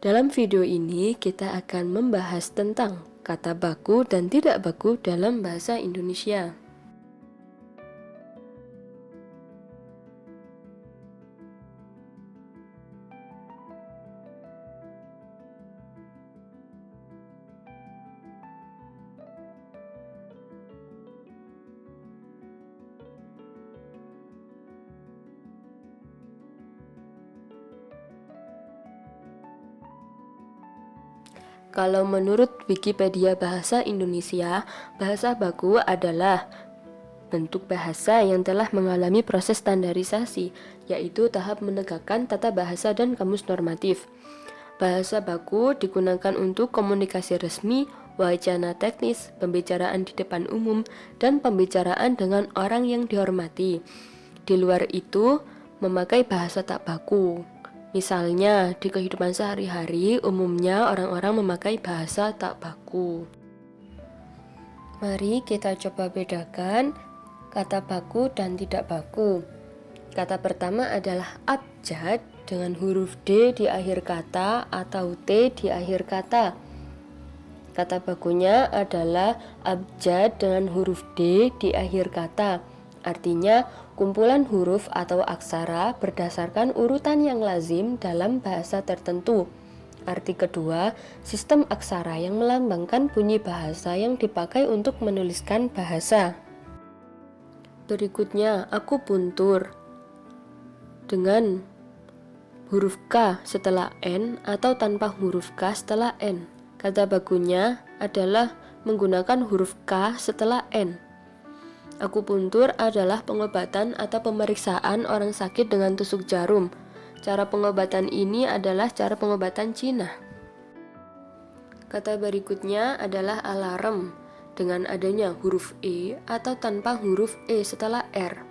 Dalam video ini kita akan membahas tentang kata baku dan tidak baku dalam bahasa Indonesia. Kalau menurut Wikipedia Bahasa Indonesia, bahasa baku adalah bentuk bahasa yang telah mengalami proses standarisasi, yaitu tahap menegakkan tata bahasa dan kamus normatif. Bahasa baku digunakan untuk komunikasi resmi, wacana teknis, pembicaraan di depan umum, dan pembicaraan dengan orang yang dihormati. Di luar itu, memakai bahasa tak baku. Misalnya, di kehidupan sehari-hari, umumnya orang-orang memakai bahasa tak baku. Mari kita coba bedakan kata baku dan tidak baku. Kata pertama adalah abjad dengan huruf D di akhir kata atau T di akhir kata. Kata bakunya adalah abjad dengan huruf D di akhir kata. Artinya, kumpulan huruf atau aksara berdasarkan urutan yang lazim dalam bahasa tertentu. Arti kedua, sistem aksara yang melambangkan bunyi bahasa yang dipakai untuk menuliskan bahasa. Berikutnya, aku puntur dengan huruf K setelah N atau tanpa huruf K setelah N. Kata bakunya adalah menggunakan huruf K setelah N. Akupuntur adalah pengobatan atau pemeriksaan orang sakit dengan tusuk jarum. Cara pengobatan ini adalah cara pengobatan Cina. Kata berikutnya adalah alarm dengan adanya huruf E atau tanpa huruf E setelah R.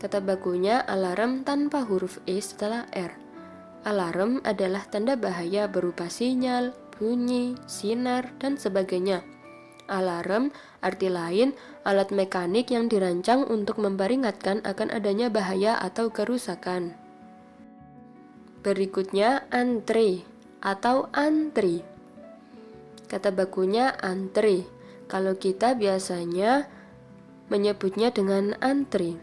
Kata bakunya alarm tanpa huruf E setelah R. Alarm adalah tanda bahaya berupa sinyal, bunyi, sinar, dan sebagainya. Alarm, arti lain, alat mekanik yang dirancang untuk memperingatkan akan adanya bahaya atau kerusakan. Berikutnya, antre atau antri. Kata bakunya antre. Kalau kita biasanya menyebutnya dengan antri.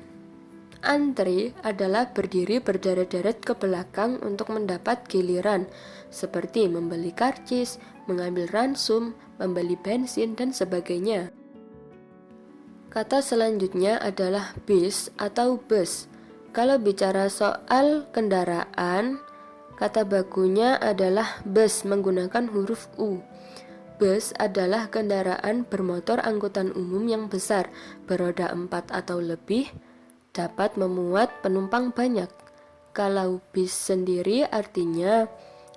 Antri adalah berdiri berderet-deret ke belakang untuk mendapat giliran, seperti membeli karcis, mengambil ransum, membeli bensin, dan sebagainya. Kata selanjutnya adalah bis atau bus. Kalau bicara soal kendaraan, kata bakunya adalah bus menggunakan huruf U. Bus adalah kendaraan bermotor angkutan umum yang besar, beroda 4 atau lebih, dapat memuat penumpang banyak. Kalau bis sendiri artinya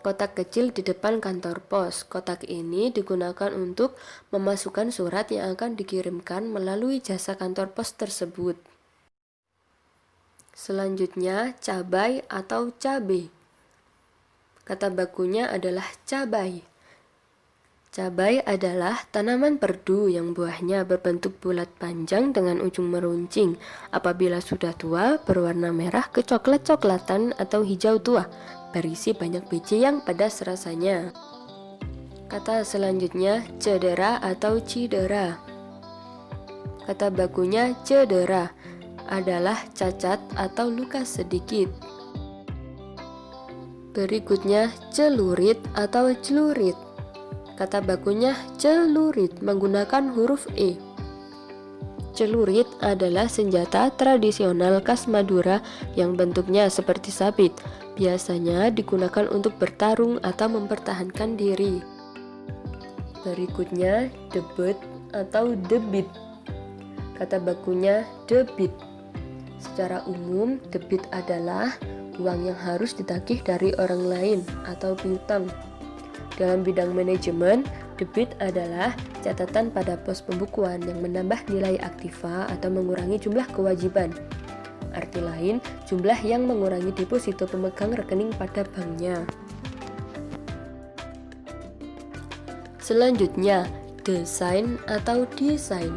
kotak kecil di depan kantor pos. Kotak ini digunakan untuk memasukkan surat yang akan dikirimkan melalui jasa kantor pos tersebut. Selanjutnya, cabai atau cabe. Kata bakunya adalah cabai. Cabai adalah tanaman perdu yang buahnya berbentuk bulat panjang dengan ujung meruncing. Apabila sudah tua, berwarna merah kecoklat-coklatan atau hijau tua, berisi banyak biji yang pedas rasanya. Kata selanjutnya, cedera atau cidera. Kata bakunya cedera adalah cacat atau luka sedikit. Berikutnya, celurit atau celurit. Kata bakunya celurit menggunakan huruf E. Celurit adalah senjata tradisional khas Madura yang bentuknya seperti sabit. Biasanya digunakan untuk bertarung atau mempertahankan diri. Berikutnya, debit atau debit. Kata bakunya debit. Secara umum, debit adalah uang yang harus ditagih dari orang lain atau piutang. Dalam bidang manajemen, debit adalah catatan pada pos pembukuan yang menambah nilai aktiva atau mengurangi jumlah kewajiban. Arti lain, jumlah yang mengurangi deposito pemegang rekening pada banknya. Selanjutnya, desain atau desain.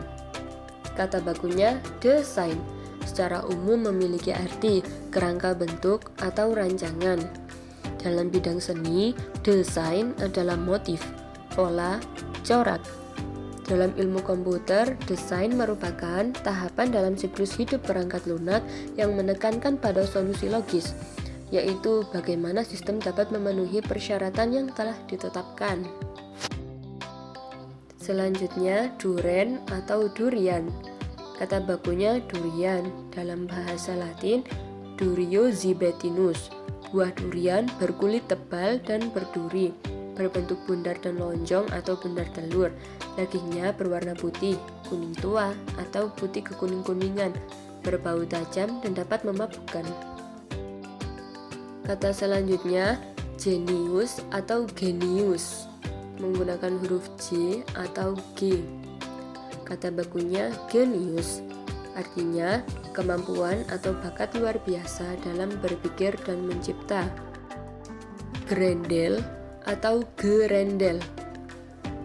Kata bakunya desain. Secara umum memiliki arti kerangka bentuk atau rancangan. Dalam bidang seni, desain adalah motif, pola, corak. Dalam ilmu komputer, desain merupakan tahapan dalam siklus hidup perangkat lunak yang menekankan pada solusi logis, yaitu bagaimana sistem dapat memenuhi persyaratan yang telah ditetapkan. Selanjutnya, duren atau durian. Kata bakunya durian, dalam bahasa Latin Durio zibetinus. Buah durian berkulit tebal dan berduri, berbentuk bundar dan lonjong atau bundar telur. Dagingnya berwarna putih, kuning tua, atau putih kekuning-kuningan, berbau tajam dan dapat memabukkan. Kata selanjutnya, genius atau genius, menggunakan huruf J atau G. Kata bakunya genius, artinya kemampuan atau bakat luar biasa dalam berpikir dan mencipta. Grendel atau gerendel.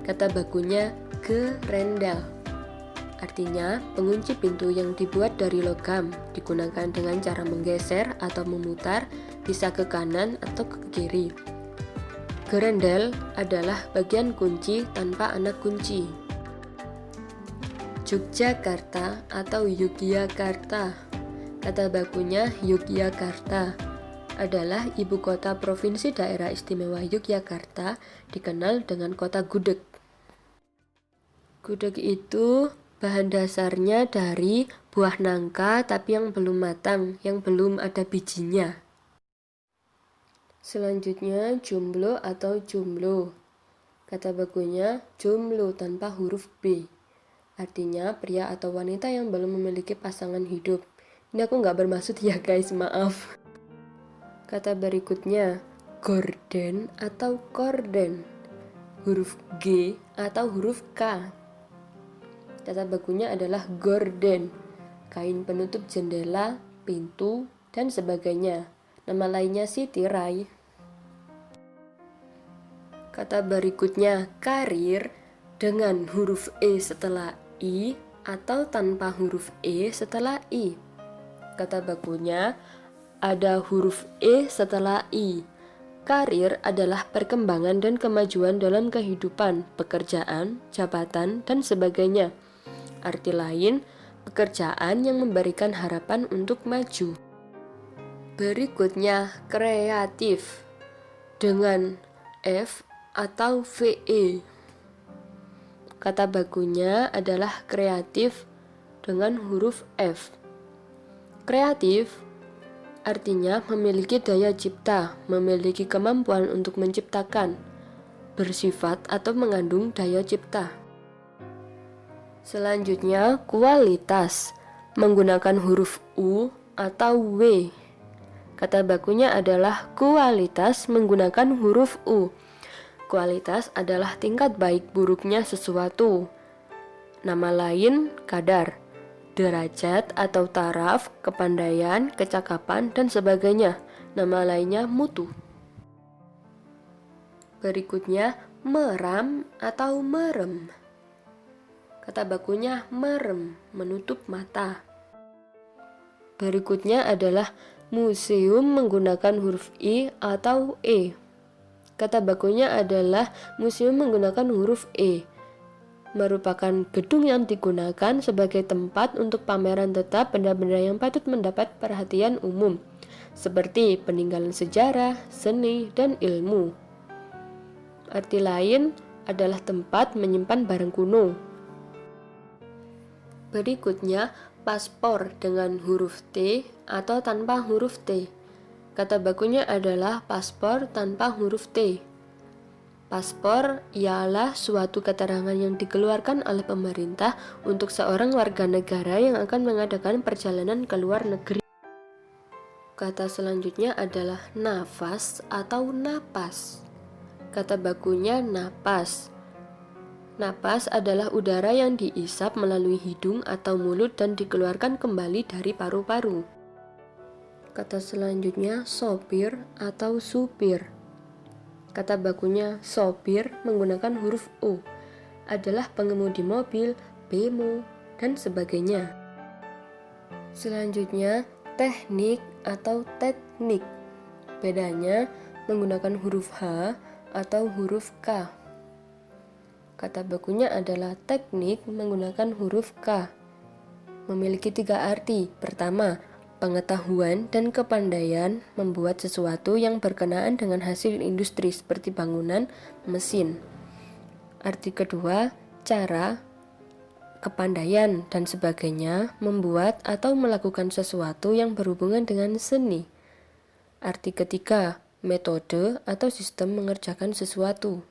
Kata bakunya gerendel, artinya pengunci pintu yang dibuat dari logam, digunakan dengan cara menggeser atau memutar, bisa ke kanan atau ke kiri. Gerendel adalah bagian kunci tanpa anak kunci. Yogyakarta atau Yogyakarta. Kata bakunya Yogyakarta adalah ibu kota provinsi daerah istimewa Yogyakarta, dikenal dengan kota gudeg. Gudeg itu bahan dasarnya dari buah nangka tapi yang belum matang, yang belum ada bijinya. Selanjutnya jomblo atau jomblo. Kata bakunya jomblo tanpa huruf B, artinya pria atau wanita yang belum memiliki pasangan hidup. Ini aku nggak bermaksud ya guys, maaf. Kata berikutnya gorden atau korden, huruf G atau huruf K. Kata bakunya adalah gorden, kain penutup jendela, pintu, dan sebagainya. Nama lainnya sih tirai. Kata berikutnya karir dengan huruf E setelah I atau tanpa huruf E setelah I. Kata bakunya ada huruf E setelah I. Karir adalah perkembangan dan kemajuan dalam kehidupan, pekerjaan, jabatan, dan sebagainya. Arti lain, pekerjaan yang memberikan harapan untuk maju. Berikutnya kreatif dengan F atau VE. Kata bakunya adalah kreatif dengan huruf F. Kreatif artinya memiliki daya cipta, memiliki kemampuan untuk menciptakan, bersifat atau mengandung daya cipta. Selanjutnya kualitas menggunakan huruf U atau W. Kata bakunya adalah kualitas menggunakan huruf U. Kualitas adalah tingkat baik buruknya sesuatu. Nama lain kadar, derajat atau taraf, kepandaian, kecakapan, dan sebagainya. Nama lainnya mutu. Berikutnya meram atau merem. Kata bakunya merem, menutup mata. Berikutnya adalah museum menggunakan huruf I atau E. Kata bakunya adalah museum menggunakan huruf E, merupakan gedung yang digunakan sebagai tempat untuk pameran tetap benda-benda yang patut mendapat perhatian umum, seperti peninggalan sejarah, seni, dan ilmu. Arti lain adalah tempat menyimpan barang kuno. Berikutnya, paspor dengan huruf T atau tanpa huruf T. Kata bakunya adalah paspor tanpa huruf T. Paspor ialah suatu keterangan yang dikeluarkan oleh pemerintah untuk seorang warga negara yang akan mengadakan perjalanan ke luar negeri. Kata selanjutnya adalah nafas atau napas. Kata bakunya napas. Napas adalah udara yang diisap melalui hidung atau mulut dan dikeluarkan kembali dari paru-paru. Kata selanjutnya sopir atau supir. Kata bakunya sopir menggunakan huruf O, adalah pengemudi mobil, bemo, dan sebagainya. Selanjutnya teknik atau teknik. Bedanya, menggunakan huruf H atau huruf K. Kata bakunya adalah teknik menggunakan huruf K. Memiliki 3 arti. Pertama, pengetahuan dan kepandaian membuat sesuatu yang berkenaan dengan hasil industri seperti bangunan, mesin. Arti kedua, cara, kepandaian, dan sebagainya membuat atau melakukan sesuatu yang berhubungan dengan seni. Arti ketiga, metode atau sistem mengerjakan sesuatu.